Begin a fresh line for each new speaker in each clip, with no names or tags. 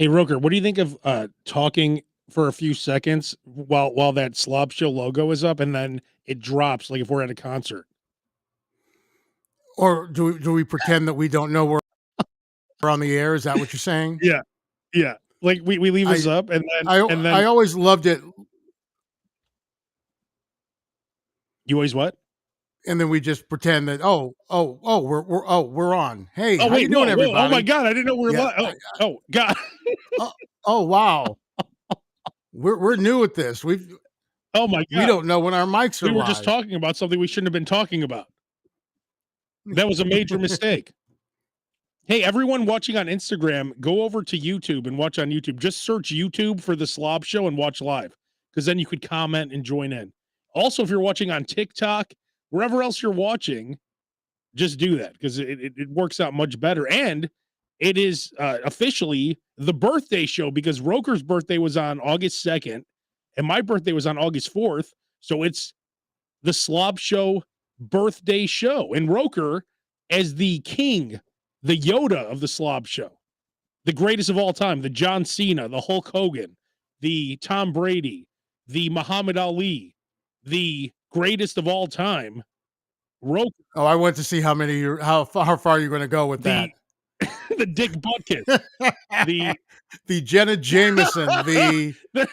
Hey, Roker, what do you think of talking for a few seconds while that Slob Show logo is up, and then it drops like if we're at a concert?
Or do we pretend that we don't know we're on the air? Is that what you're saying?
Yeah, yeah. Like we leave this
I
up, and then
I
and
I
then
always loved it,
you always what?
and then we just pretend that we're on. Hey,
Oh
how you
wait,
doing,
whoa! Oh my
everybody?
God, I didn't know we were
Yeah.
live. Oh God.
Oh, oh wow, we're new at this.
Oh my
We
God.
don't know when our mics
We
are
were just
live.
talking about something we shouldn't have been talking about. That was a major mistake. Hey, everyone watching on Instagram, go over to YouTube and watch on YouTube. Just search YouTube for the Slob Show and watch live, because then you could comment and join in. Also, if you're watching on TikTok, wherever else you're watching, just do that because it works out much better. And it is officially the birthday show because Roker's birthday was on August 2nd and my birthday was on August 4th. So it's the Slob Show birthday show. And Roker, as the king, the Yoda of the Slob Show, the greatest of all time, the John Cena, the Hulk Hogan, the Tom Brady, the Muhammad Ali, the greatest of all time, Roker,
Oh, I went to see how far you're going to go with that.
the the Dick Butkus, the
The Jenna Jameson, the
the,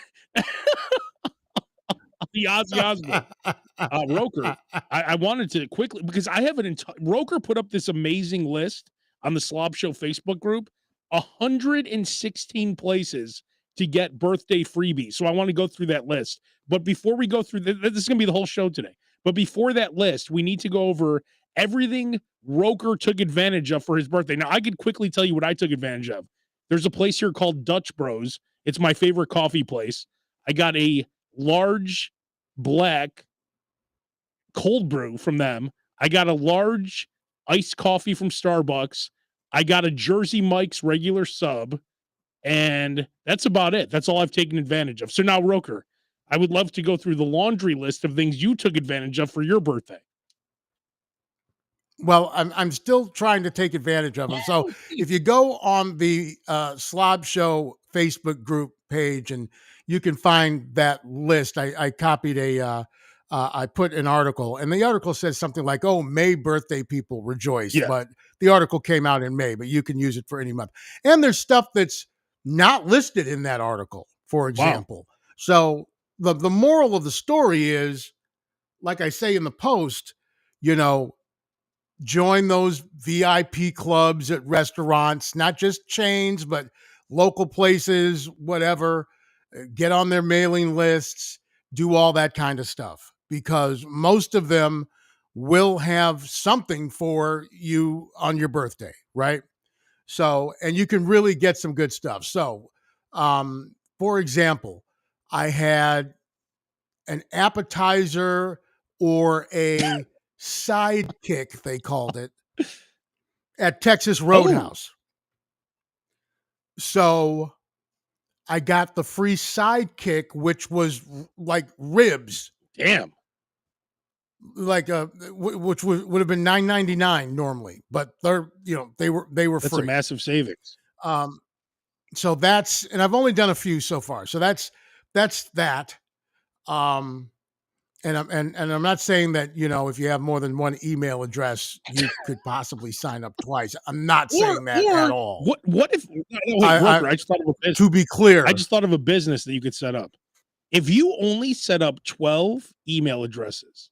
the Ozzy Osbourne, Roker. I wanted to quickly because I have an entire Roker put up this amazing list on the Slob Show Facebook group, 116 places to get birthday freebies. So I want to go through that list. But before we go through, this is going to be the whole show today. But before that list, we need to go over everything Roker took advantage of for his birthday. Now, I could quickly tell you what I took advantage of. There's a place here called Dutch Bros. It's my favorite coffee place. I got a large black cold brew from them. I got a large iced coffee from Starbucks. I got a Jersey Mike's regular sub, and that's about it. That's all I've taken advantage of. So now, Roker, I would love to go through the laundry list of things you took advantage of for your birthday.
Well, I'm still trying to take advantage of them. So if you go on the Slob Show Facebook group page, and you can find that list. I copied I put an article, and the article says something like, "Oh, May birthday people rejoice,"
Yeah.
but the article came out in May, but you can use it for any month. And there's stuff that's not listed in that article, for example. So the moral of the story is, like I say in the post, you know, join those VIP clubs at restaurants, not just chains, but local places, whatever. Get on their mailing lists, do all that kind of stuff, because most of them will have something for you on your birthday, right? So, and you can really get some good stuff. So, for example, I had an appetizer or a sidekick, they called it, at Texas
Oh,
Roadhouse. So I got the free sidekick, which was like ribs,
damn.
like which would have been $9.99 normally, but they were
That's a
free.
massive savings.
Um, so and I've only done a few so far. So that's that. Um, and I'm not saying that, if you have more than one email address, you could possibly sign up twice. I'm not saying that at
Or
all.
what if no, wait,
I
Roker, I just thought of a business.
To be clear,
I just thought of a business that you could set up. If you only set up 12 email addresses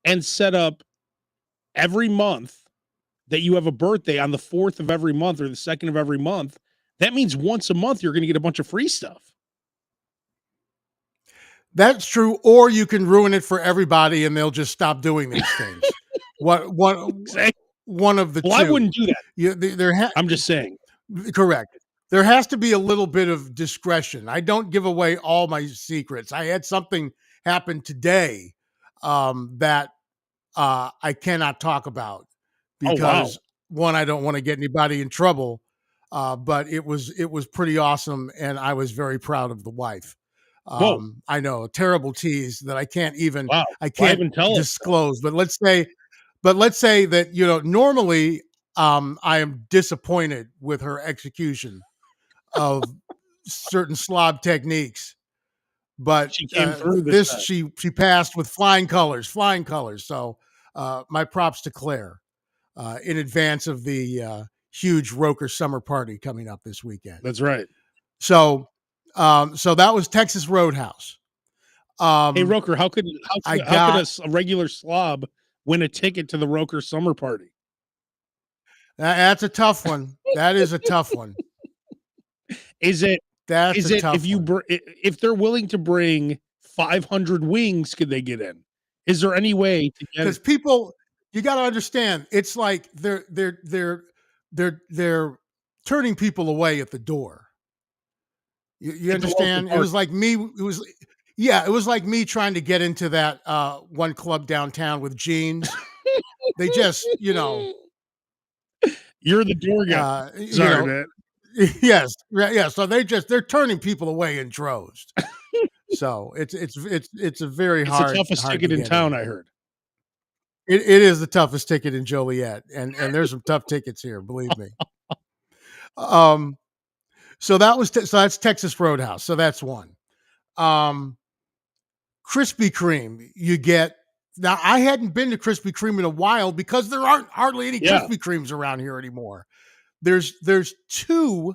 and set up every month that you have a birthday on the 4th of every month or the 2nd of every month, that means once a month you're going to get a bunch of free stuff.
that's true. Or you can ruin it for everybody, and they'll just stop doing these things.
Exactly.
One of the
Well,
two.
I wouldn't do that. I'm just saying.
Correct. There has to be a little bit of discretion. I don't give away all my secrets. I had something happen today that I cannot talk about
Oh, wow.
because, one, I don't want to get anybody in trouble. But it was pretty awesome, and I was very proud of the wife.
Whoa.
I know, a terrible tease that I can't
Wow.
I
Why
can't
even tell us?
disclose. But let's say that, normally I am disappointed with her execution of certain slob techniques. But
She came through this
this
time.
she passed with flying colors, flying colors. So my props to Claire in advance of the huge Roker summer party coming up this weekend.
That's right.
So so that was Texas Roadhouse.
Hey,
Um,
Roker,
I
how could
got
a regular slob win a ticket to the Roker summer party?
that's a tough one. That is a tough one.
Is it
That's a
if
tough
you
one.
if they're willing to bring 500 wings, could they get in? Is there any way to get
Because
it?
people, you got to understand, it's like they're turning people away at the door. You
At the Roker
understand? It
party?
was like me. It was yeah. It was like me trying to get into that one club downtown with jeans. They just
You're the door guy.
you
Sorry,
know
man.
yes yeah. So they're turning people away in droves. So it's a very
It's the
hard
toughest
hard to
ticket in
get
town,
in.
I heard.
It is the toughest ticket in Joliet, and there's some tough tickets here, believe me. Um, so so that's Texas Roadhouse. So that's one. Um, Krispy Kreme, you get now. I hadn't been to Krispy Kreme in a while because there aren't hardly any
Yeah.
Krispy Kremes around here anymore. There's two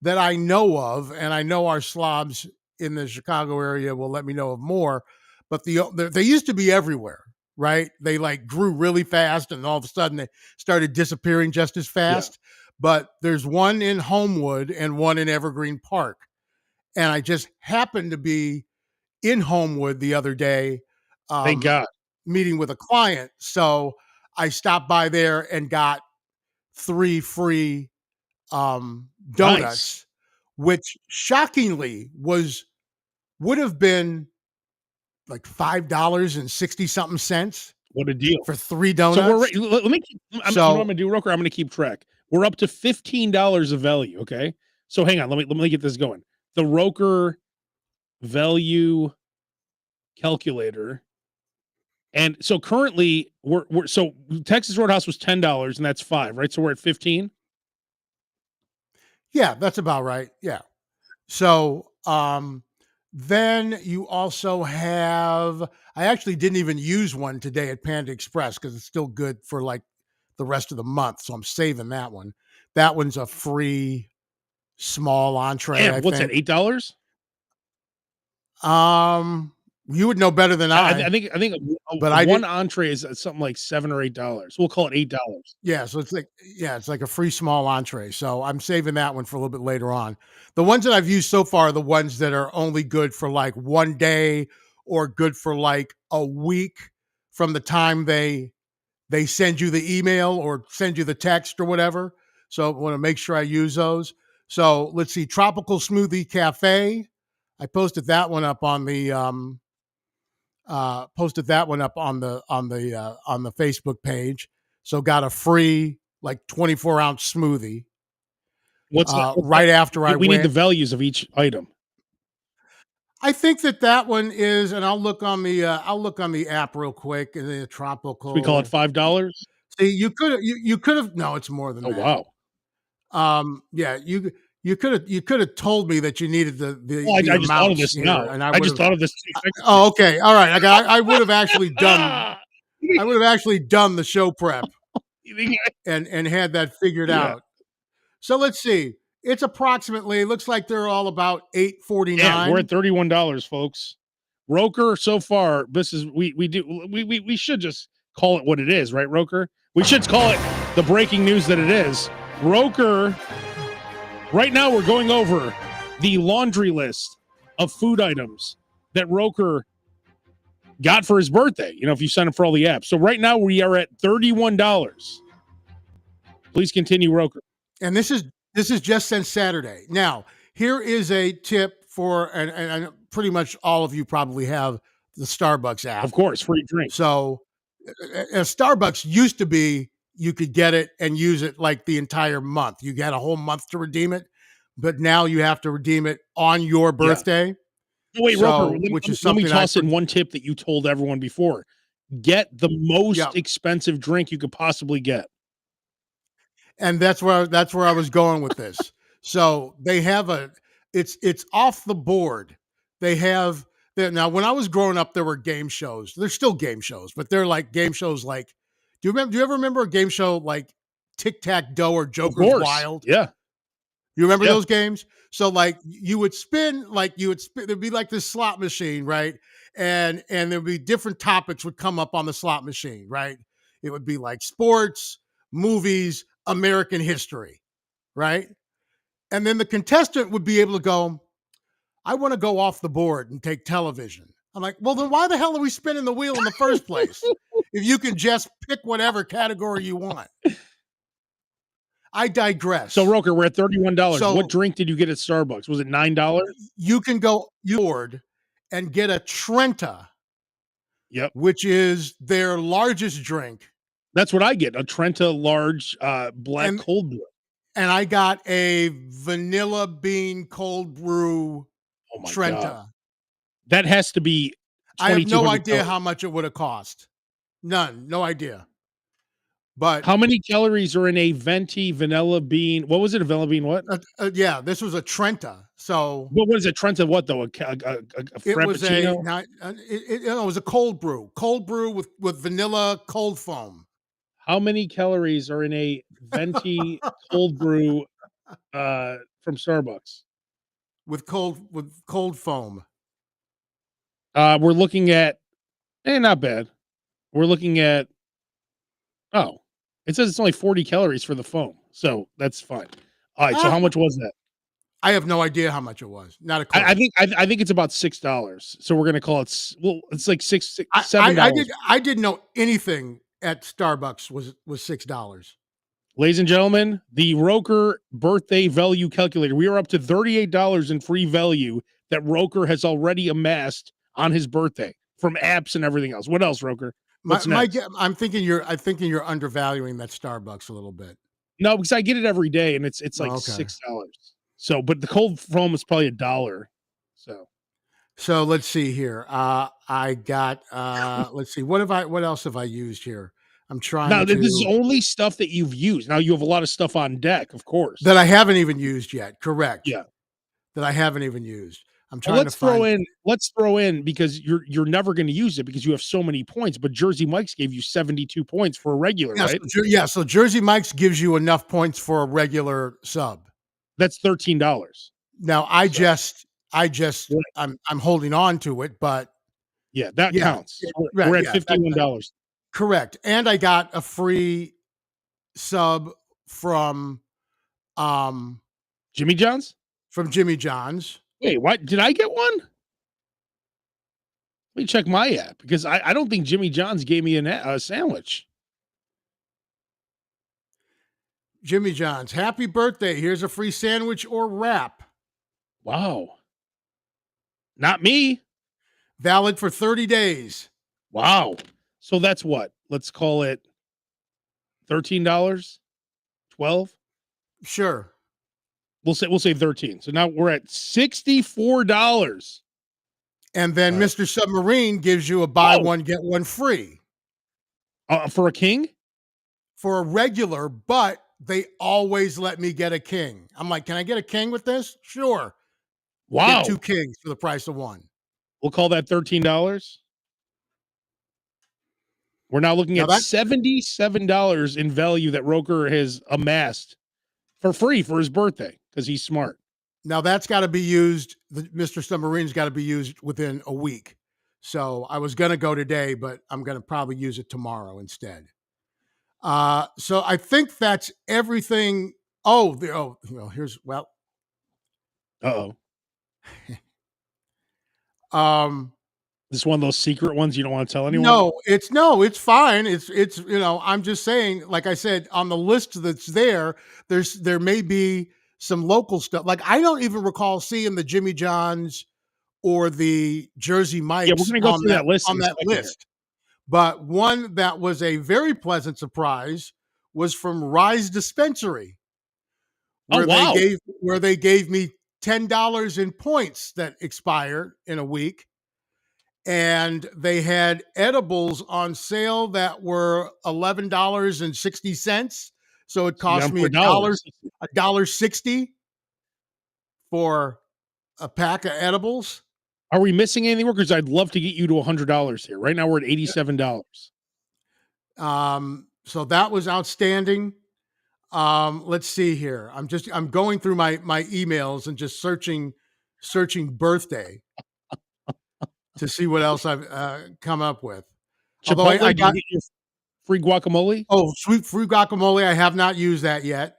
that I know of, and I know our slobs in the Chicago area will let me know of more. But they used to be everywhere, right? They like grew really fast, and all of a sudden they started disappearing just as
Yeah.
fast. But there's one in Homewood and one in Evergreen Park, and I just happened to be in Homewood the other day,
Thank
um,
God.
meeting with a client. So I stopped by there and got 3 free
Nice.
donuts, which shockingly would have been like $5 and 60 something cents
What a deal.
for 3
So we're
donuts.
let me keep you know what I'm
So
gonna do, Roker? I'm gonna keep track. We're up to $15 of value, okay? So hang on, let me get this going. The Roker value calculator. And so currently we're so Texas Roadhouse was $10 and that's 5, right? So we're at 15.
yeah, that's about right. Yeah. So then you also have I actually didn't even use one today at Panda Express because it's still good for like the rest of the month. So I'm saving that one. That one's a free small entree,
Damn,
I
what's that?
think.
$8?
Um, you would know better than I,
I think
but I
one
did.
entree is something like $7 or $8. We'll call it $8.
Yeah, so it's like a free small entree. So I'm saving that one for a little bit later on. The ones that I've used so far are the ones that are only good for like one day or good for like a week from the time they send you the email or send you the text or whatever. So I want to make sure I use those. So let's see, Tropical Smoothie Cafe. I posted that one up on the Facebook page. So got a free like 24-ounce smoothie
What's that?
right after I
We need the
went.
values of each item.
I think that one is, and I'll look on the app real quick. And the
So we call it
tropical.
$5.
See, you could have no, it's more than
Oh,
that.
wow.
Yeah, you could have told me that you needed
Well,
the
I just thought of
amounts
this
here,
now.
and I
I
would
just
have.
thought of this 2 seconds
Oh, okay, all right. I would have actually done.
ago.
I would have actually done the show prep
You think
and had that figured
yeah.
out. So let's see. It's approximately. It looks like they're all about
Damn, we're at
$8.49.
$31, folks. Roker so far, this is we should just call it what it is, right, Roker? We should call it the breaking news that it is. Roker, right now we're going over the laundry list of food items that Roker got for his birthday. You know, if you sign up for all the apps. So right now we are at $31. Please continue, Roker.
And this is just since Saturday. Now, here is a tip for and pretty much all of you probably have the Starbucks
Of
app.
course, free drink.
So Starbucks used to be you could get it and use it like the entire month. You got a whole month to redeem it, but now you have to redeem it on your
Yeah.
birthday.
Oh, wait, Roker,
So, which is
let me
something
toss in one tip that you told everyone before. Get the
yeah,
most expensive drink you could possibly get.
and that's where I was going with this. So they have it's off the board. They have now when I was growing up, there were game shows. There's still game shows, but they're like game shows like do you ever remember a game show like Tic Tac Doe or
Of
Joker's
course.
Wild?
Yeah.
You remember
Yeah.
those games? So like you would spin there'd be like this slot machine, right? And there'd be different topics would come up on the slot machine, right? It would be like sports, movies, American history, right? And then the contestant would be able to go, I want to go off the board and take television. I'm like, well, then why the hell are we spinning the wheel in the first place? If you can just pick whatever category you want. I
So,
digress.
Roker, we're at $31. What
So
drink did you get at Starbucks? Was it $9?
you can go board and get a Trenta,
Yep.
which is their largest drink.
That's what I get, a Trenta large, black
And
cold brew.
and I got a vanilla bean cold brew
Oh my god.
Trenta.
That has to be
I have no
2,200
idea
calories.
how much it would have cost. None, no idea. But
How many calories are in a venti vanilla bean? What was it? A vanilla bean what?
yeah, this was a Trenta. So
What was it? Trenta what though? A
it was a
frappuccino?
not it was a cold brew with vanilla cold foam.
How many calories are in a venti cold brew, from Starbucks?
With cold foam.
We're looking at not bad. We're looking at oh, it says it's only 40 calories for the foam, so that's fine. Alright, so
Ah,
how much was that?
I have no idea how much it was. Not a
I
clue.
think I think it's about $6, so we're gonna call it well, it's like
I,
$7.
I didn't know anything at Starbucks was $6.
Ladies and gentlemen, the Roker birthday value calculator. We are up to $38 in free value that Roker has already amassed on his birthday from apps and everything else. What else, Roker? What's next?
I'm thinking you're undervaluing that Starbucks a little bit.
No, because I get it every day and it's like
Okay.
$6. So, but the cold foam is probably $1. So
So let's see here. I got let's see. What else have I used here? I'm
now
trying
this is
to
only stuff that you've used. Now you have a lot of stuff on deck, of course.
that I haven't even used yet. Correct.
Yeah.
That I haven't even used. I'm
Well,
trying to find
let's throw in because you're never going to use it because you have so many points. But Jersey Mike's gave you 72 points for a regular,
yeah,
right?
so Jersey Mike's gives you enough points for a regular sub.
That's $13.
Now
So right.
I'm holding on to it, but
Yeah, that
yeah,
counts.
right,
We're at
yeah, that
$51.
correct. And I got a free sub um
Jimmy John's?
from Jimmy John's.
Wait, what? Did I get one? Let me check my app because I don't think Jimmy John's gave me a sandwich.
Jimmy John's. Happy birthday. Here's a free sandwich or wrap.
Wow. Not me.
Valid for 30 days.
Wow. So that's what? Let's call it $13, 12.
Sure.
We'll say 13. So now we're at $64.
And then
Uh,
Mr. Submarine gives you a buy
oh,
one, get one free
for a king?
for a regular, but they always let me get a king. I'm like, can I get a king with this? Sure. Get two
Wow.
kings for the price of one.
We'll call that $13. We're now looking
Now
at
that
$77 in value that Roker has amassed for free for his birthday because he's smart.
now that's got to be used. Mr. Submarine's got to be used within a week. So I was going to go today, but I'm going to probably use it tomorrow instead. So I think that's everything. Here's
Uh-oh.
um,
This is one of those secret ones you don't want to tell anyone?
no, it's fine. It's I'm just saying, like I said, on the list that's there may be some local stuff. Like I don't even recall seeing the Jimmy John's or the Jersey
Yeah, we're
Mike's
gonna go through that list
on
in a
that
second here.
list. But one that was a very pleasant surprise was from Rise Dispensary,
Oh, wow.
where they gave me $10 in points that expired in a week. And they had edibles on sale that were $11.60. So it
So you got
cost
them
me
for a dollar.
a dollar 60. for a pack of edibles.
Are we missing anything? Because I'd love to get you to $100 here. Right now we're at $87.
So that was outstanding. Let's see here. I'm going through my emails and just searching birthday to see what else I've come up with. Although
Chipotle,
I
did you
got
get your free guacamole?
sweet fruit guacamole. I have not used that yet.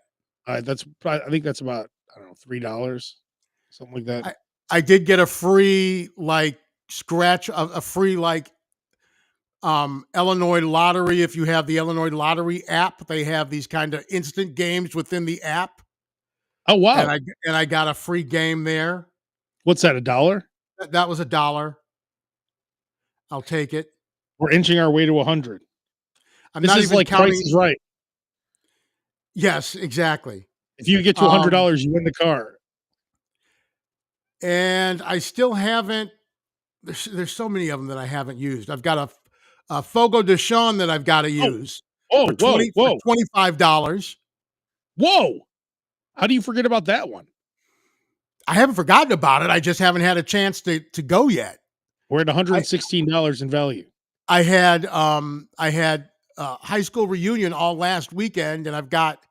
I think that's about, I don't know, $3, something like that.
I did get a free like scratch a free like Illinois lottery. If you have the Illinois lottery app, they have these kind of instant games within the app,
Oh,
and
wow.
I got a free game there.
What's that, $1?
That was $1. I'll take it.
We're inching our way to 100.
I'm
This
not
is
even
like Price
counting.
is Right.
Yes, exactly.
If you get to
Um,
$100, you win the car.
and I still haven't. There's so many of them that I haven't used. I've got a Fogo de Chão that I've got to
Oh,
use
oh, whoa,
for
whoa,
$25.
whoa. How do you forget about that one?
I haven't forgotten about it. I just haven't had a chance to go yet.
We're at
I
$116 in value.
I had high school reunion all last weekend, and I've got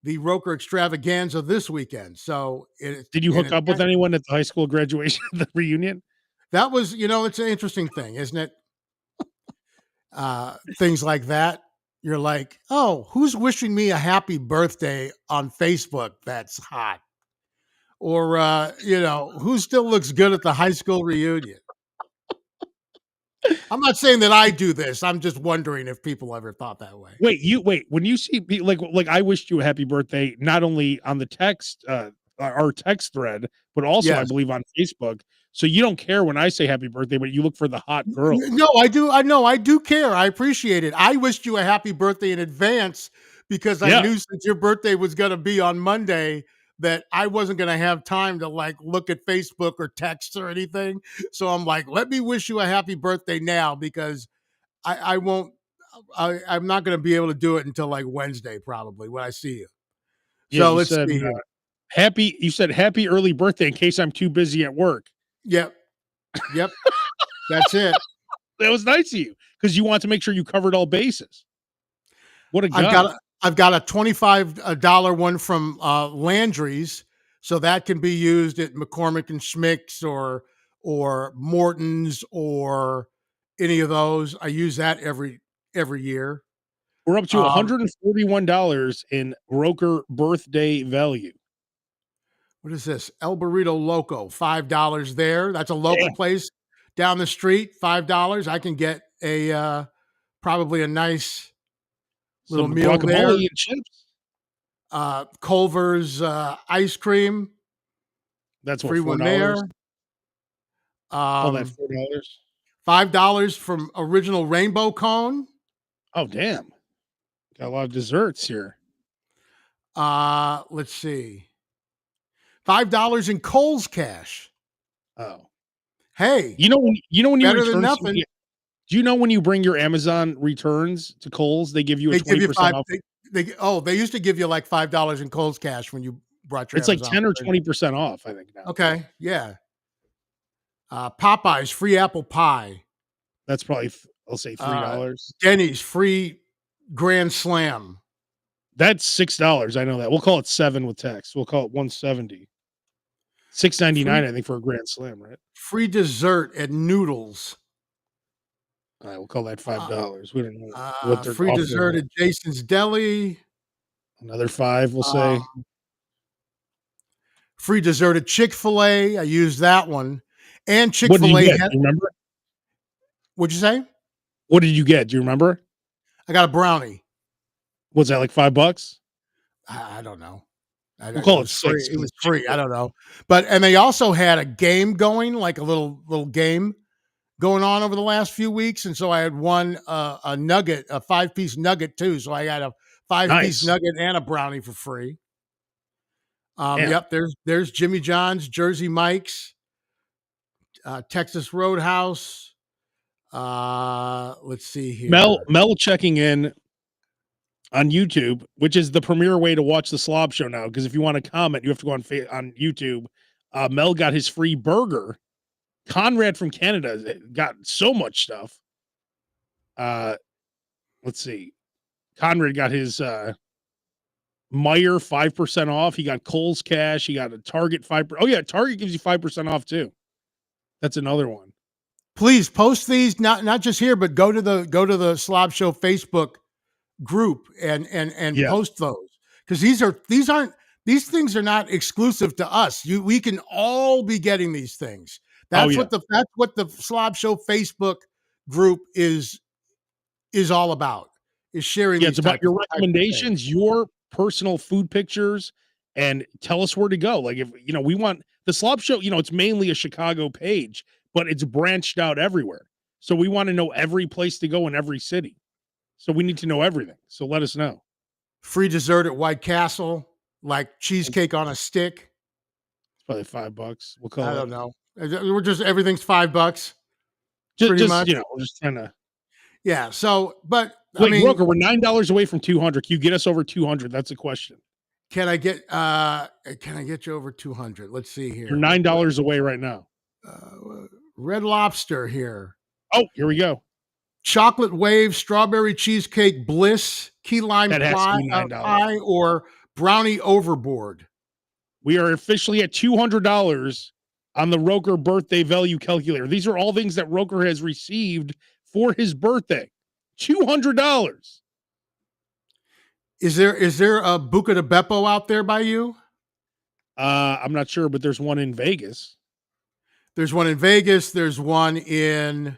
the Roker extravaganza this weekend. So
Did you hook up with anyone at the high school graduation, the reunion?
that was, it's an interesting thing, isn't it? Things like that. You're like, oh, who's wishing me a happy birthday on Facebook? That's hot. Or, who still looks good at the high school reunion? I'm not saying that I do this. I'm just wondering if people ever thought that way.
Wait, when you see like I wished you a happy birthday, not only on the text, our text thread, but also I
Yes.
believe on Facebook. So you don't care when I say happy birthday, but you look for the hot girls.
No, I do. I know. I do care. I appreciate it. I wished you a happy birthday in advance because I
Yeah.
knew since your birthday was going to be on Monday that I wasn't going to have time to like look at Facebook or text or anything. So I'm like, let me wish you a happy birthday now because I won't. I'm not going to be able to do it until like Wednesday probably when I see you.
Yeah,
So let's see here.
you said happy early birthday in case I'm too busy at work.
Yep. Yep. That's it.
That was nice of you because you want to make sure you covered all bases. What a
I've
guy.
got I've got a $25 one from Landry's, so that can be used at McCormick and Schmick's or Morton's or any of those. I use that every year.
We're up to
Um,
$141 in Roker birthday value.
what is this? El Burrito Loco, $5 there. That's a local
Damn.
place down the street. $5. I can get a probably a nice little
Some
meal there.
guacamole and chips.
Culver's ice cream,
That's what,
free one
$4?
there.
Call that
Um,
$4.
$5 from Original Rainbow Cone.
Oh, damn. Got a lot of desserts here.
Let's see. $5 in Kohl's cash.
Oh.
Hey,
When you
better than
return
nothing.
do you know when you bring your Amazon returns to Kohl's, they give you a
They give you
20%
five.
off?
They used to give you like $5 in Kohl's cash when you brought your
It's like
Amazon.
10 or 20% off, I think now.
Okay, yeah. Popeyes free apple pie.
That's probably I'll say
Uh,
$3.
Denny's free Grand Slam.
That's $6. I know that. We'll call it 7 with tax. We'll call it 170.
Free
$6.99 I think for a grand slam, right?
free dessert at Noodles.
All right, we'll call that
Uh,
$5. We don't know what they're
Free
offering.
dessert at Jason's Deli.
Another 5, we'll
Um,
say.
Free dessert at Chick-fil-A. I used that one. And
What did you
Chick-fil-A
get?
had,
Do you remember?
what'd you say?
What did you get? Do you remember?
I got a brownie.
Was that like $5?
I don't know.
We'll
It
call it
was free.
6
It
because
was
it's
free. I
Chick-fil-A.
don't know. And they also had a game going, like a little game going on over the last few weeks. And so I had one a nugget, a 5-piece nugget too. So I got a 5-piece
Nice.
nugget and a brownie for free.
Damn.
Yep, there's Jimmy John's, Jersey Mike's, Texas Roadhouse. Let's see here.
Mel checking in on YouTube, which is the premier way to watch the Slob Show now. Because if you want to comment, you have to go on YouTube Mel got his free burger. Conrad from Canada got so much stuff. Uh, let's see. Conrad got his Meyer 5% off. He got Kohl's Cash. He got a Target 5. Oh yeah, Target gives you 5% off too. That's another one.
Please post these, not just here, but go to the Slob Show Facebook group and
Yeah.
post those, because these things are not exclusive to us. We can all be getting these things.
Oh yeah.
That's what the Slob Show Facebook group is all about. Is sharing
Yeah, it's
these
about your
type of things.
recommendations, your personal food pictures, and tell us where to go. Like if we want the Slop Show, it's mainly a Chicago page, but it's branched out everywhere. So we want to know every place to go in every city. So we need to know everything. So let us know.
Free dessert at White Castle, like
It's
cheesecake on a stick.
probably $5. We'll
I
call it.
don't know. We're just everything's $5,
Just,
pretty
just
much.
we're just trying to
Yeah. So, but I
wait,
mean,
Roker, we're $9 away from 200. Can you get us over 200? That's a question.
can I get you over 200? Let's see
You're
here.
$9 away right now.
Red Lobster here.
Oh, here we go.
Chocolate Wave, Strawberry Cheesecake Bliss, Key Lime
That has to be $9.
Pie, or Brownie Overboard.
We are officially at $200 on the Roker birthday value calculator. These are all things that Roker has received for his birthday. $200.
Is there a Buca de Beppo out there by you?
I'm not sure, but there's one in Vegas.
There's one in Vegas. There's one in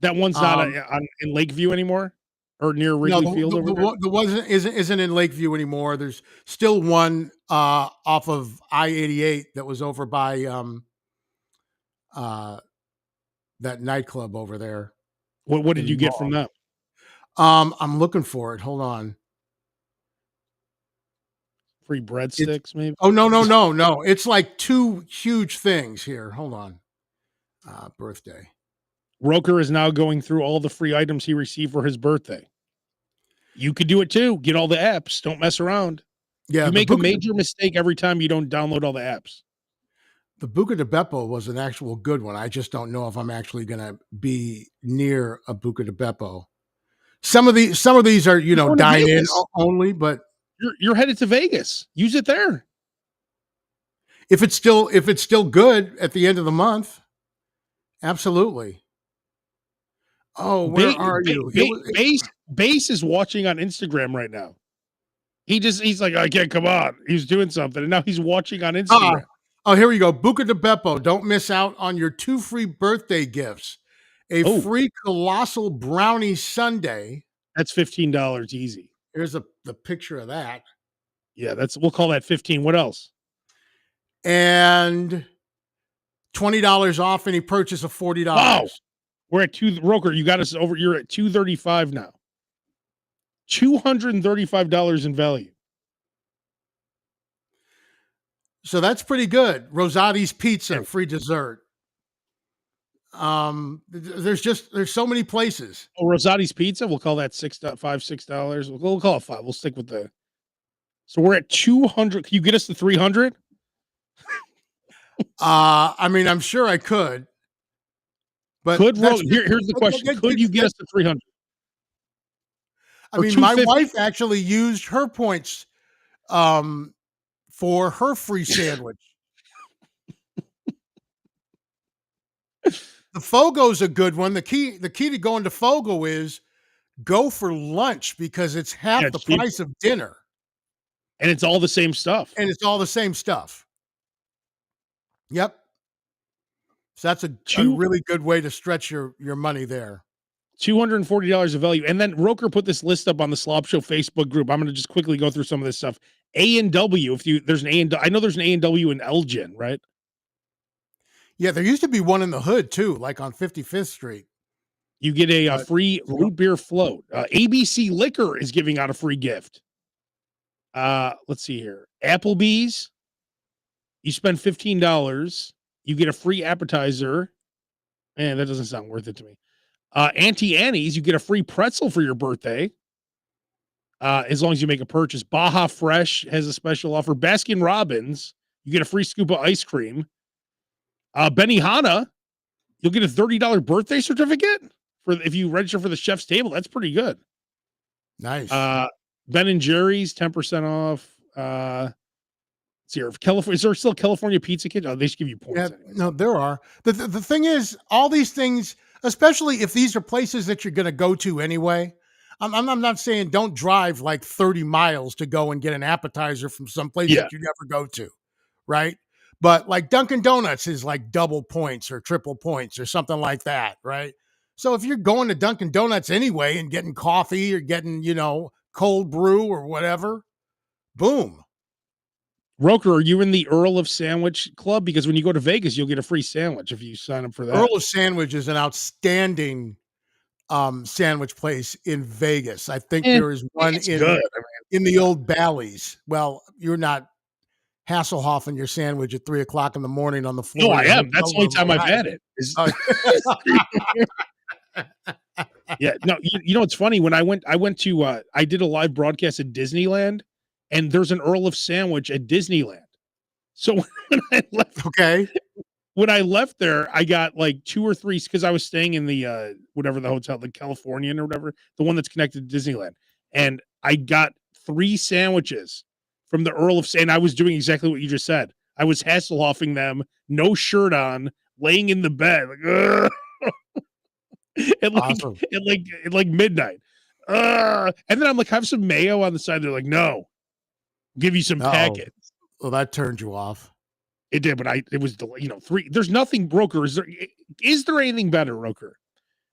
That one's not in Lakeview anymore, or near
no,
Wrigley Field over there.
the one isn't in Lakeview anymore. There's still one off of I-88 that was over by uh that nightclub over there
What did you
in
get from
Mall.
them?
I'm looking for it. Hold on.
Free
It's
breadsticks, maybe.
oh no. It's like two huge things here. Hold on. Birthday.
Roker is now going through all the free items he received for his birthday. You could do it too. Get all the apps. Don't mess around.
Yeah,
You make a major mistake every time you don't download all the apps.
the Buca de Beppo was an actual good one. I just don't know if I'm actually going to be near a Buca de Beppo. Some of these are,
You're going to
dine in
Vegas.
only, but
You're headed to Vegas. Use it there.
if it's still good at the end of the month, absolutely. Oh, where are you?
Base is watching on Instagram right now. He's like, I can't come on. He's doing something, and now he's watching on Instagram.
Oh, here we go. Buca de Beppo. Don't miss out on your 2 free birthday gifts. A free colossal brownie sundae.
That's $15 easy.
Here's the picture of that.
Yeah, we'll call that 15. What else?
And $20 off any purchase of $40.
Wow. We're at Roker, you got us over. You're at $235 now. $235 in value.
So that's pretty good. Rosati's Pizza, free dessert. There's so many places.
Oh, Rosati's Pizza, we'll call that $6. We'll call it 5. We'll stick with the. So we're at 200. Can you get us to 300?
I mean, I'm sure I could. But
here's the question. Could you get us to 300?
I mean, my wife actually used her points for her free sandwich. The Fogo's a good one. The key to going to Fogo is go for lunch because it's half the price of dinner.
And it's all the same stuff.
Yep. So that's a really good way to stretch your money there.
$240 of value. And then Roker put this list up on the Slob Show Facebook group. I'm going to just quickly go through some of this stuff. A&W, there's an A&W, I know there's an A&W in Elgin, right?
Yeah, there used to be one in the hood too, like on 55th Street.
You get a free root beer float. ABC Liquor is giving out a free gift. Let's see here. Applebee's, you spend $15, you get a free appetizer. Man, that doesn't sound worth it to me. Auntie Annie's, you get a free pretzel for your birthday. As long as you make a purchase. Baja Fresh has a special offer. Baskin Robbins, You get a free scoop of ice cream. Benihana, you'll get a $30 birthday certificate for if you register for the chef's table. That's pretty good.
Nice.
Uh, Ben and Jerry's, 10% off. California, is there still California Pizza Kitchen? Oh, they should give you
Yeah,
points anyway.
no, there are. The thing is, all these things, especially if these are places that you're going to go to anyway. I'm not saying don't drive like 30 miles to go and get an appetizer from some place
Yeah.
that you never go to, right? But like Dunkin' Donuts is like double points or triple points or something like that, right? So if you're going to Dunkin' Donuts anyway and getting coffee or getting, cold brew or whatever, boom.
Roker, are you in the Earl of Sandwich Club? Because when you go to Vegas, you'll get a free sandwich if you sign up for that.
Earl of Sandwich is an outstanding sandwich place in Vegas. I think there is one
It's good.
in the old Bally's. Well, you're not Hasselhoffing your sandwich at 3:00 in the morning on the
No,
floor
I
of the
am. That's
hotel
the only
room,
time I've
right?
had it.
Oh,
Yeah, no, you know, it's funny when I went to I did a live broadcast at Disneyland, and there's an Earl of Sandwich at Disneyland. So when I left
okay.
when I left there, I got like 2 or 3 because I was staying in the whatever the hotel, the Californian or whatever, the one that's connected to Disneyland. And I got 3 sandwiches from the Earl of and I was doing exactly what you just said. I was Hasselhoffing them, no shirt on, laying in the bed, like, "Ugh." at like
Awesome.
at like midnight. And then I'm like, have some mayo on the side. They're like, no, give you some
Oh,
packet.
well, that turned you off.
It did, but it was 3. There's nothing, Roker. Is there anything better, Roker,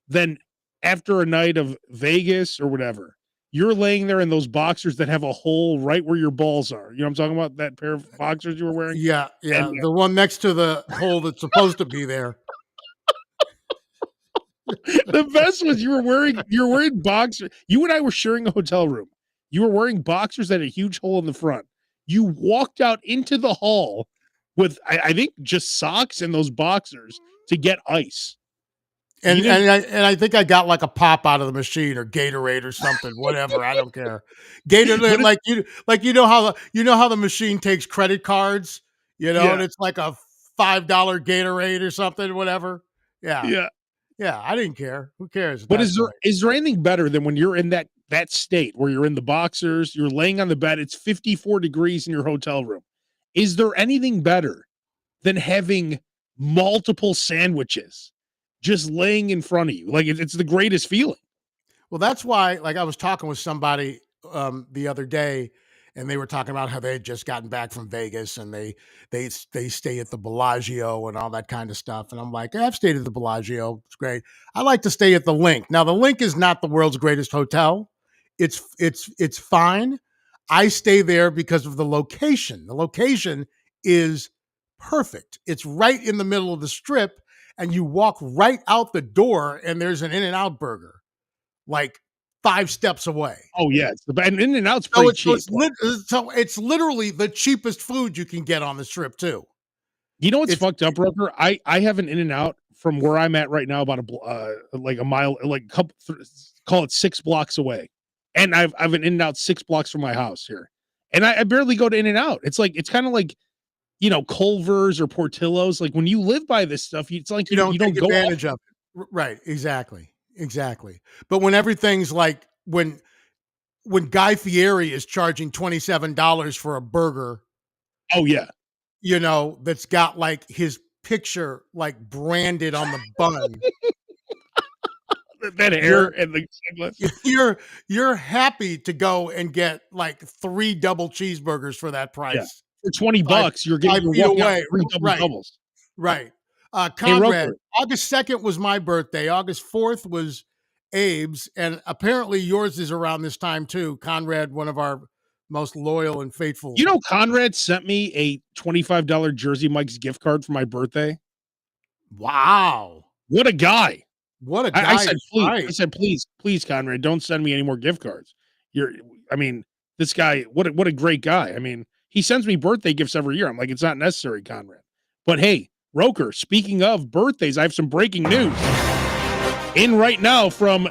than after a night of Vegas or whatever? You're laying there in those boxers that have a hole right where your balls are. You know what I'm talking about? That pair of boxers you were wearing,
Yeah,
and
yeah. The one next to the hole that's supposed to be there.
the best was you were wearing boxers. You and I were sharing a hotel room. You were wearing boxers that had a huge hole in the front. You walked out into the hall with I think just socks and those boxers to get ice. You
And
didn't.
I think I got like a pop out of the machine or Gatorade or something, whatever. I don't care. Gatorade,
But it,
like you know how the machine takes credit cards, and
yeah,
it's like a $5 Gatorade or something, whatever. Yeah,
yeah.
yeah. I didn't care. Who cares at
But
that point?
is there anything better than when you're in that state where you're in the boxers, you're laying on the bed, it's 54 degrees in your hotel room? Is there anything better than having multiple sandwiches just laying in front of you? Like it's the greatest feeling.
Well, that's why, like, I was talking with somebody the other day, and they were talking about how they had just gotten back from Vegas, and they stay at the Bellagio and all that kind of stuff. And I'm like, I've stayed at the Bellagio; it's great. I like to stay at the Link. Now, the Link is not the world's greatest hotel. It's fine. I stay there because of the location. The location is perfect. It's right in the middle of the strip, and you walk right out the door, and there's an In-N-Out burger like 5 steps away.
Oh yeah, it's the and In-N-Out's
So
pretty
it's so
cheap.
it's lit so it's literally the cheapest food you can get on the strip too.
You know what's
It's
fucked up, Roker? I have an In-N-Out from where I'm at right now about like a mile, like a couple, call it 6 blocks away, and I've an In-N-Out 6 blocks from my house here, and I barely go to In-N-Out. It's kind of like Culver's or Portillo's. Like when you live by this stuff, it's like
you don't
you
take
don't go
advantage
often.
of it. Right, exactly. Exactly. But when everything's like when Guy Fieri is charging $27 for a burger,
Oh yeah,
that's got like his picture like branded on the bun,
that hair
you're
and the sunglasses.
you're happy to go and get like 3 double cheeseburgers for that
Yeah,
price.
for 20
5
bucks, you're
5 feet
walking out
away.
with 3 double
Right,
doubles.
right.
Hey
Conrad,
Roker,
August 2nd was my birthday. August 4th was Abe's, and apparently yours is around this time too. Conrad, one of our most loyal and faithful.
Conrad sent me a $25 Jersey Mike's gift card for my birthday.
Wow.
What a guy.
What a
I
guy
said,
to
"Please," I
fight.
said, "Please, Conrad, don't send me any more gift cards." You're I mean, this guy, what a great guy. I mean, he sends me birthday gifts every year. I'm like, "It's not necessary, Conrad." But hey, Roker, speaking of birthdays, I have some breaking news. In right now from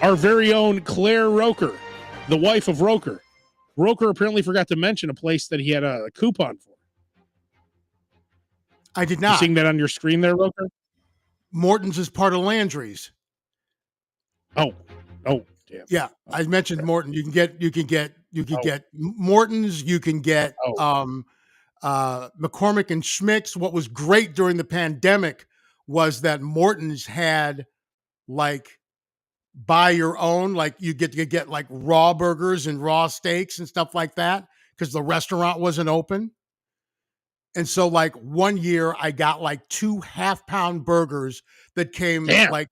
our very own Claire Roker, the wife of Roker. Roker apparently forgot to mention a place that he had a coupon for.
I did
You
not.
seeing that on your screen there, Roker?
Morton's is part of Landry's.
Oh. Oh, damn.
Yeah,
Oh,
I mentioned
crap.
Morton.
Oh,
You can get Morton's, you can get
oh,
McCormick and Schmick's. What was great during the pandemic was that Morton's had like buy your own, like you get like raw burgers and raw steaks and stuff like that because the restaurant wasn't open. And so like one year I got like 2 half-pound burgers that came
damn.
like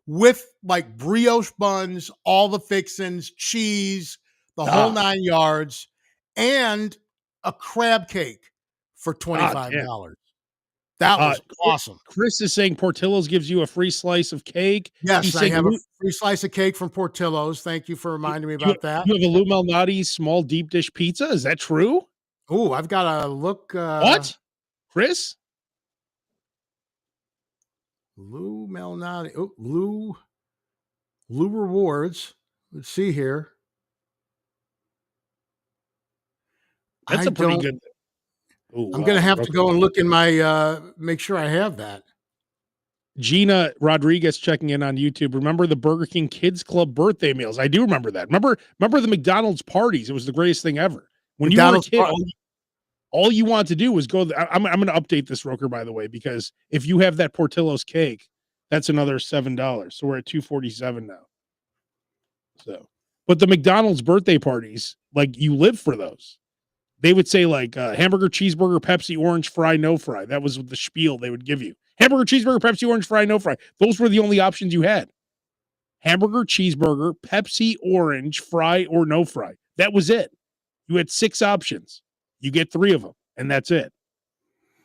with like brioche buns, all the fixins, cheese, the whole
Ah,
9 yards, and a crab cake for
damn.
$25. That was
Chri
awesome.
Chris is saying Portillo's gives you a free slice of cake.
Yes,
He's
I
saying
have a
Lou
free slice of cake from Portillo's. Thank you for
you
reminding me about that.
you have a Lou Malnati's small deep dish pizza. Is that true?
Oh, I've got to look.
What? Chris?
Lou Malnati. Oh, Lou rewards. Let's see here.
That's
I
a pretty
don't.
good. Oh,
I'm gonna
wow,
have to
Roker.
go and look in my. Make sure I have that.
Gina Rodriguez checking in on YouTube. Remember the Burger King Kids Club birthday meals? I do remember that. Remember the McDonald's parties? It was the greatest thing ever. When you were a
McDonald's.
kid, all you wanted to do was go. I'm going to update this, Roker, by the way, because if you have that Portillo's cake, that's another $7. So we're at 247 now. So, but the McDonald's birthday parties, like you live for those. They would say like hamburger, cheeseburger, Pepsi, orange, fry, no fry. That was the spiel they would give you. Hamburger, cheeseburger, Pepsi, orange, fry, no fry. Those were the only options you had. Hamburger, cheeseburger, Pepsi, orange, fry, or no fry. That was it. You had 6 options. You get 3 of them, and that's it.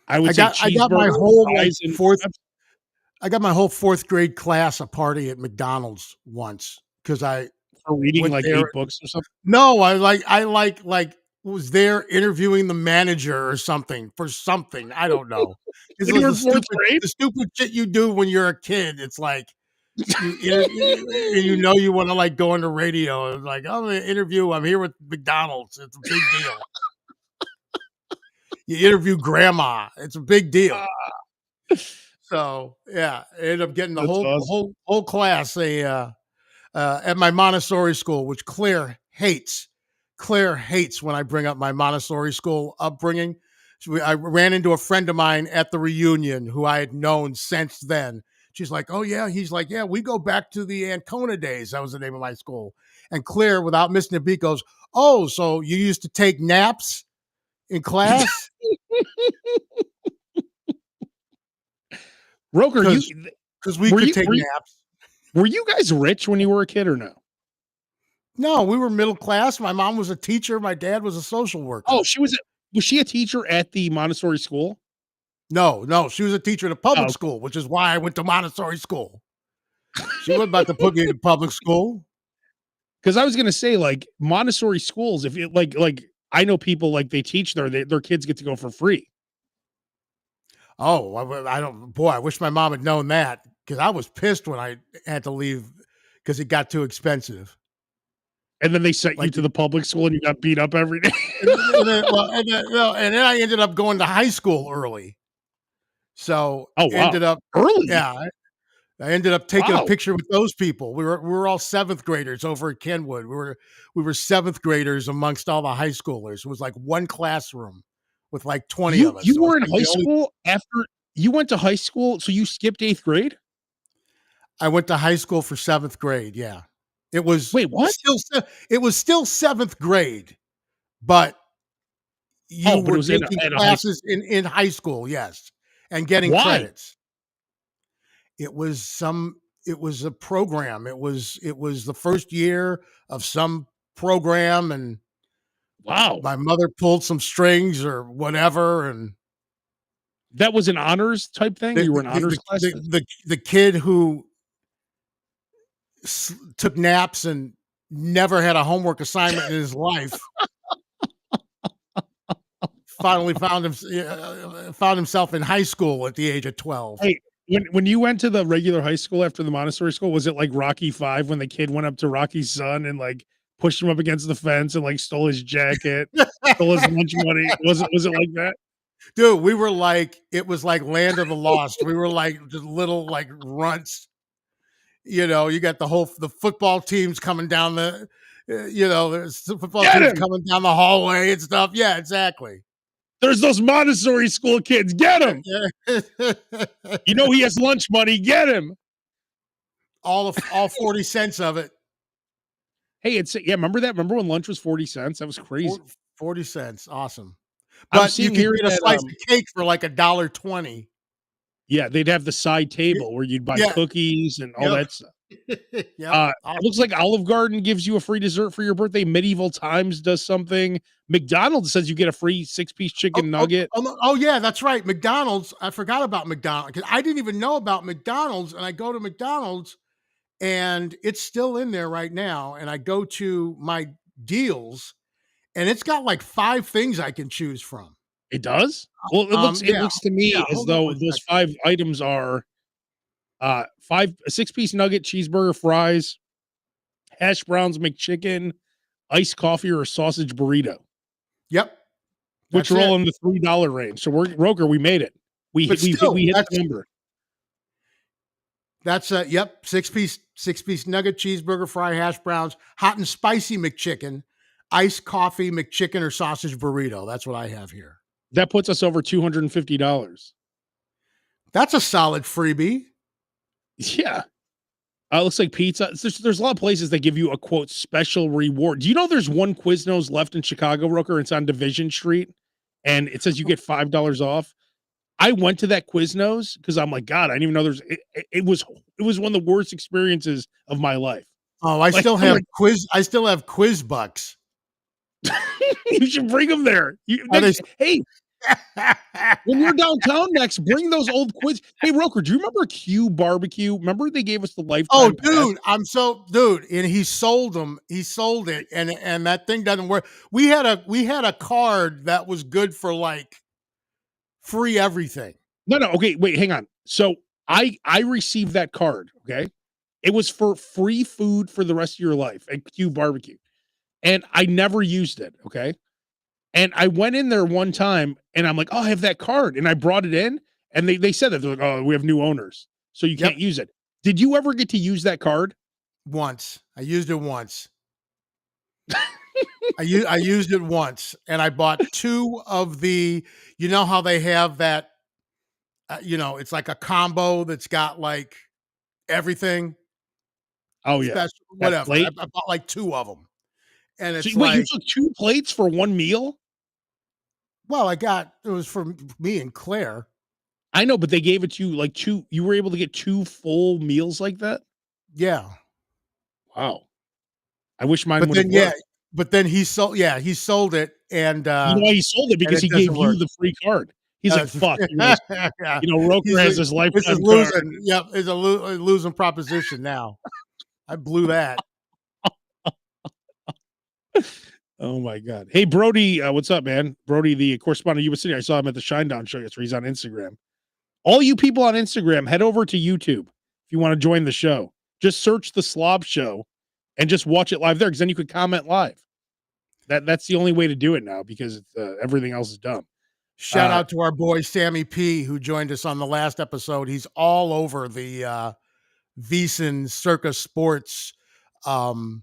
I would say
I got my
cheeseburger,
whole like
fries, and
fourth.
Pepsi.
I got my whole fourth grade class a party at McDonald's once because I
For reading
went
like
there.
8 books or something.
No, I was there interviewing the manager or something for something. I don't know. This
When you
was
were in 4th grade?
the stupid shit you do when you're a kid. It's like you know you want to like go on the radio and like, I'm gonna interview. I'm here with McDonald's. It's a big deal. You interview grandma. It's a big deal.
Ah,
So yeah, I ended up getting the
that's awesome.
whole class at my Montessori school, which Claire hates when I bring up my Montessori school upbringing. So I ran into a friend of mine at the reunion who I had known since then. She's like, "Oh yeah," he's like, "Yeah, we go back to the Ancona days." That was the name of my school. And Claire, without missing a beat, goes, "Oh, so you used to take naps in class?"
Roker, you
Because we
were
could
you
take
were you
naps.
were you guys rich when you were a kid or no?
No, we were middle class. My mom was a teacher. My dad was a social
Oh,
worker.
was she a teacher at the Montessori school?
No, she was a teacher in a
Oh,
public
okay.
school, which is why I went to Montessori school. She wasn't about to put me in public school.
Because I was gonna say, like, Montessori schools, if you like I know people like they teach their kids get to go for free.
Oh, I don't. Boy, I wish my mom had known that because I was pissed when I had to leave because it got too expensive.
And then they sent you
Like,
to the public school and you got beat up every day.
and then I ended up going to high school early. So
Oh, wow.
ended up,
Early?
yeah, I ended up taking a
Wow.
picture with those people. We were all seventh graders over at Kenwood. We were seventh graders amongst all the high schoolers. It was like one classroom with like 20 of us.
You
So it's
were in
like
high
the only
school after you went to high school, so you skipped 8th grade?
I went to high school for seventh grade. Yeah, it was
Wait, what?
it was still seventh grade, but you
Oh, but it
were
was in
taking
at a high school.
classes in high school. Yes, and getting
Why?
credits. It was some. It was a program. It was the first year of some program, and
Wow.
my mother pulled some strings or whatever, and
That was an honors type thing? You were in honors classes?
the kid who took naps and never had a homework assignment in his life finally found himself in high school at the age of 12.
Hey, when you went to the regular high school after the Montessori school, was it like Rocky 5 when the kid went up to Rocky's son and, like, pushed him up against the fence and, like, stole his jacket, stole his lunch money? Was it like that?
Dude, we were like, it was like Land of the Lost. We were like just little like runts. You got the football teams coming down there's the football
Get
teams
him!
coming down the hallway and stuff. Yeah, exactly.
There's those Montessori school kids. Get him!
Yeah.
You know he has lunch money. Get him!
all 40 cents of it.
Hey, remember that? Remember when lunch was 40 cents? That was
Four-
crazy.
40 cents. Awesome.
I'm
But you
seeing
could
here
get a
that
slice of cake for like $1.20.
yeah, they'd have the side
Y-
table where you'd buy
Yeah.
cookies and all
Yep.
that stuff.
Yep.
It looks
Awesome.
like Olive Garden gives you a free dessert for your birthday. Medieval Times does something. McDonald's says you get a free 6-piece
Oh,
chicken
oh,
nugget.
oh, no, oh, yeah, that's right. McDonald's. I forgot about McDonald's because I didn't even know about McDonald's. And I go to McDonald's and it's still in there right now. And I go to my deals and it's got like 5 things I can choose from.
It does? Well, it
Yeah,
looks to
yeah.
me as
Hold on
though
one
those
second.
5 items are a 6-piece nugget, cheeseburger, fries, hash browns, McChicken, iced coffee, or a sausage burrito,
Yep,
which
that's
are all
it.
in the $3 range. So we're Roker, we made it.
But still,
We hit the
that's
number.
that's yep, six piece nugget, cheeseburger, fry, hash browns, hot and spicy McChicken, iced coffee, McChicken, or sausage burrito. That's what I have here.
That puts us over $250.
That's a solid freebie.
Yeah. It looks like pizza. There's a lot of places that give you a quote special reward. Do you know there's one Quiznos left in Chicago, Roker? It's on Division Street, and it says you get $5 off. I went to that Quiznos because I'm like, God, I didn't even know it was one of the worst experiences of my life.
Oh, I
Like,
still
I'm
have
like,
quiz bucks.
you should bring them there.
Are they?
Hey, when you're downtown next, bring those old quiz. Hey, Roker, do you remember Q Barbecue? Remember they gave us the
Oh,
lifetime pass?
dude, dude, and he sold them. He sold it, and that thing doesn't work. We had a card that was good for like free everything.
No, no. Okay, wait, hang on. So I received that card. Okay, it was for free food for the rest of your life at Q Barbecue, and I never used it. Okay, and I went in there one time, and I'm like, oh, I have that card, and I brought it in, and they said that they're like, oh, we have new owners, so you
Yep,
can't use it. Did you ever get to use that card?
once I used it once. I used it once, and I bought two of the. You know how they have that. It's like a combo that's got like everything
Oh yeah,
special,
that
whatever. I
plate.
bought like two of them, and
So
it's
wait, you
like,
took 2 plates for one meal?
well, it was for me and Claire.
I know, but they gave it to you like two. You were able to get 2 full meals like that.
Yeah,
Wow, I wish mine
but
would have
then yeah,
worked.
but then he sold it,
You know why he sold it?
and
Because
it
he
doesn't
gave you
work.
the free card. He's like,
Uh,
"Fuck," he goes,
yeah,
Roker
he's
has
a
this
this is
lifetime card.
losing. Yep, it's a losing proposition now. I blew that.
Oh my god. Hey, Brody, what's up, man? Brody, the correspondent of US City. I saw him at the Shinedown show yesterday. He's on Instagram. All you people on Instagram, head over to YouTube if you want to join the show. Just search the Slob Show and just watch it live there, because then you could comment live. That's the only way to do it now, because it's, everything else is dumb.
Shout out to our boy Sammy P, who joined us on the last episode. He's all over the VSiN Circus Sports um,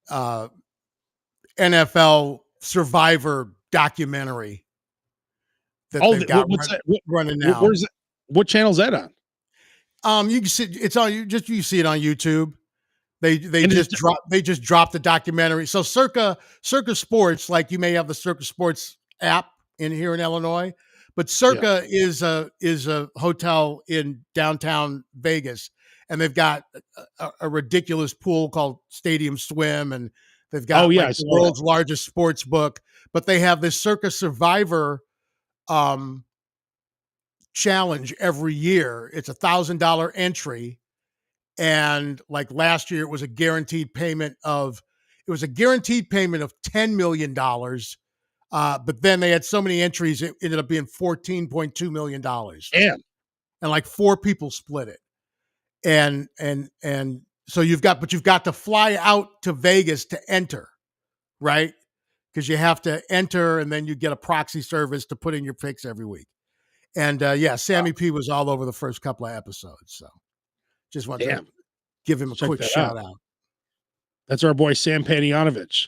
uh, NFL Survivor documentary that
Oh,
they've got
what's that? What,
running now.
where's that? What channel's that on?
You can see it's on you see it on YouTube. They
And
just dropped the documentary. So Circa Sports, like you may have the Circa Sports app in here in Illinois, but
yeah.
Circa is a hotel in downtown Vegas, and they've got a ridiculous pool called Stadium Swim, and they've
Oh
got
yeah,
like
I
the
saw that.
world's largest sports book. But they have this Circa Survivor um, challenge every year. It's $1,000 entry, and like last year it was a guaranteed payment of $10 million, but then they had so many entries it ended up being $14.2 million,
Damn.
and like four people split it, and so you've got to fly out to Vegas to enter, right? because you have to enter and then you get a proxy service to put in your picks every week. And yeah,
Wow,
Sammy P was all over the first couple of episodes. So just wanted to
damn.
give him a
Let's check
quick
that out.
shout out.
That's our boy Sam Panayonovich.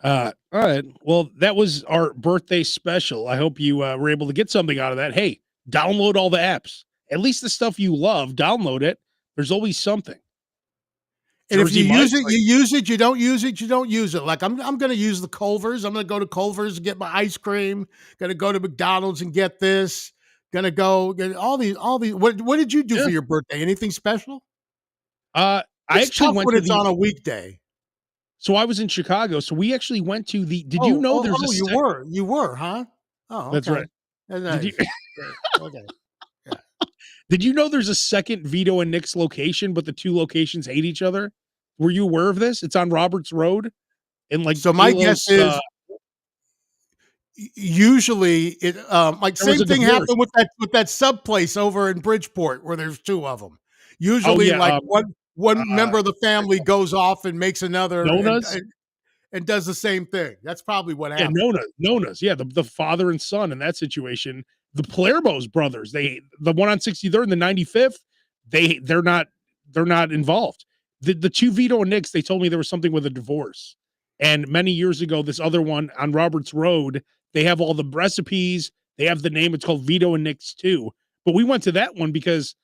All right. Well, that was our birthday special. I hope you were able to get something out of that. Hey, download all the apps. At least the stuff you love, download it. There's always something.
And if you
Jersey
use
Mike's
it,
like,
you use it. You don't use it, you don't use it. Like I'm going to use the Culvers. I'm going to go to Culvers and get my ice cream. Going to go to McDonald's and get this. Going to go get all these. What did you do
yeah.
for your birthday? Anything special?
I
It's
actually
tough
went
when
to
it's
the
on a weekday.
so I was in Chicago. So we actually went to the did you know there's a
You
sec
were, huh? Oh,
that's right.
okay. That's
Did you
nice. Okay, yeah.
did you know there's a second Vito and Nick's location, but the two locations hate each other? Were you aware of this? It's on Roberts Road in like
So my guess
Palos.
is usually it like
There was
same
a
thing
divorce.
happened with that sub place over in Bridgeport where there's two of them.
Oh
Usually,
yeah,
like one
uh,
member of the family goes off and makes another
Nona's?
and does the same thing. That's probably what
Yeah,
happened.
Nona's. Yeah, the father and son in that situation. The Palermo's brothers, the one on 63rd and the 95th, they're not involved. The two Vito and Nicks, they told me there was something with a divorce. And many years ago, this other one on Roberts Road, they have all the recipes, they have the name, it's called Vito and Nicks too. But we went to that one because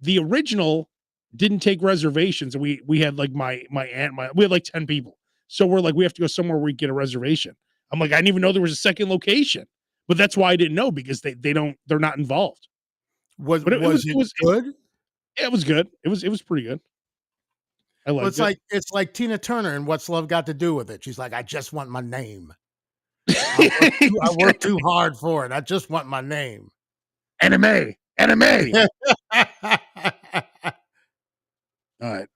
the original didn't take reservations, and we had like my aunt, we had like 10 people. So we're like, we have to go somewhere where we get a reservation. I'm like, I didn't even know there was a second location, but that's why I didn't know because they're not involved. But
Was it good?
yeah, it was good. It was pretty good. I
Well,
liked it.
it's like Tina Turner and What's Love Got to Do with It? She's like, I just want my name. I work too
Exactly.
hard for it. I just want my name.
Anime. All right.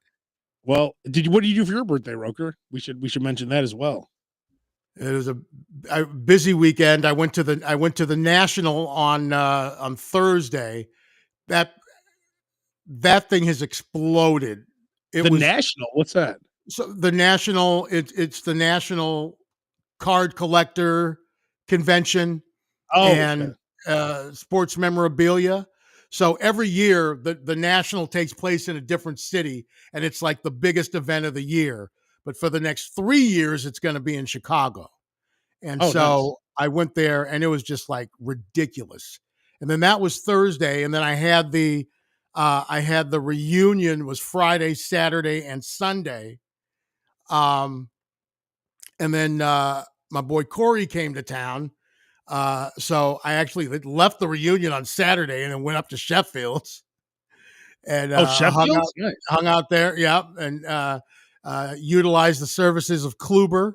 Well, what did you do for your birthday, Roker? We should mention that as well.
It was a busy weekend. I went to the National on Thursday. That that thing has exploded. It
The
was
National, what's that?
so the National. It's the National Card Collector Convention
Oh, okay.
and sports memorabilia. So every year, the national takes place in a different city, and it's like the biggest event of the year. But for the next 3 years, it's going to be in Chicago. And
Oh, nice.
so I went there, and it was just like ridiculous. And then that was Thursday, and then I had the reunion was Friday, Saturday, and Sunday. Um, and then my boy Corey came to town. So I actually left the reunion on Saturday and then went up to Sheffield's and
Oh, Sheffield's? Nice.
hung out there. Yeah, and utilized the services of Kluber.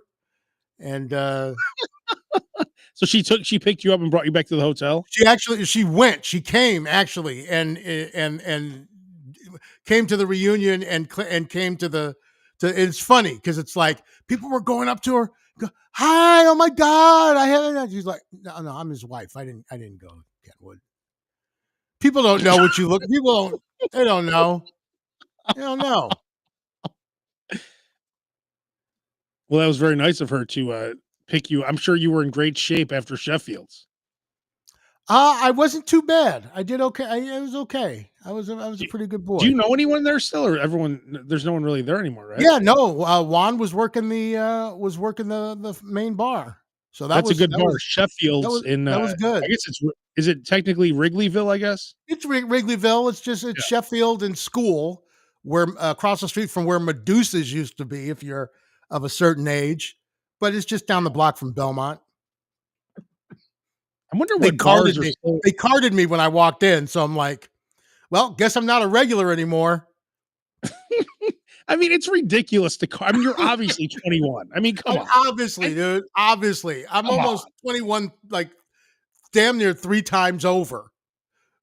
And
So she picked you up and brought you back to the hotel?
she came actually and came to the reunion and came to the to. It's funny because it's like people were going up to her. Go, hi, oh my God, I haven't. She's like, no, I'm his wife. I didn't go, Kenwood. People don't know what you look. People don't. They don't know. They don't know.
Well, that was very nice of her to pick you. I'm sure you were in great shape after Sheffield's.
I wasn't too bad. I did okay. I was okay. I was a
Do
pretty good
do you
boy.
know anyone there still, or everyone? There's no one really there anymore, right?
Yeah, no. Juan was working the main bar, so
That's a good bar.
that
Sheffield's
was
in.
that was
I
good.
guess is it technically Wrigleyville? I guess.
It's Wrigleyville. It's
Yeah.
Sheffield and School, where across the street from where Medusa's used to be, if you're of a certain age. But it's just down the block from Belmont.
I wonder
They
what bars
carded
are
me.
still.
They carded me when I walked in, so I'm like, well, guess I'm not a regular anymore.
I mean, it's ridiculous to. I mean, you're obviously 21. I mean, come on.
Obviously,
I,
dude. Obviously, I'm
come on.
almost 21, like damn near 3 times over.
I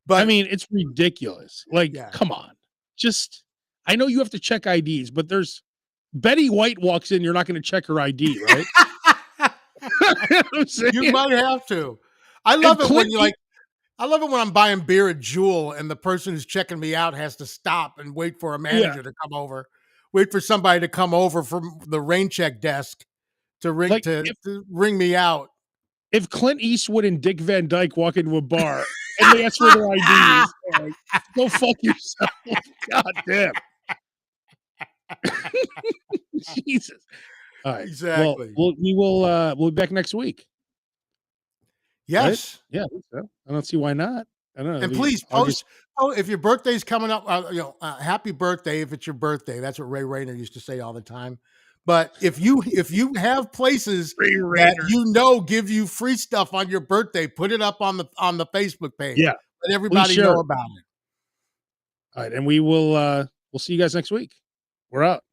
But
mean, it's ridiculous. Like,
yeah,
come on. Just. I know you have to check IDs, but there's Betty White walks in. You're not going to check her ID, right? You know what I'm
you
saying?
might have to. I
And
love it when
Clint.
you're like, I love it when I'm buying beer at Jewel and the person who's checking me out has to stop and wait for a
Yeah.
manager to come over, wait for somebody to come over from the rain check desk to ring
Like,
to, to ring me out.
if Clint Eastwood and Dick Van Dyke walk into a bar and they ask for their IDs, like, go fuck yourself. God damn. Jesus. All right. Well,
Exactly.
we'll be back next week, right?
Yes.
Yeah, I think so. I don't see why not. I don't know. It'll
And
be
please
August.
post. Oh, if your birthday's coming up, happy birthday if it's your birthday. That's what Ray Rayner used to say all the time. But if you have places
Ray
that
Rayner.
give you free stuff on your birthday, put it up on the Facebook page.
Yeah,
Let
please
everybody
share
know
it.
about it.
All right, and we'll see you guys next week. We're out.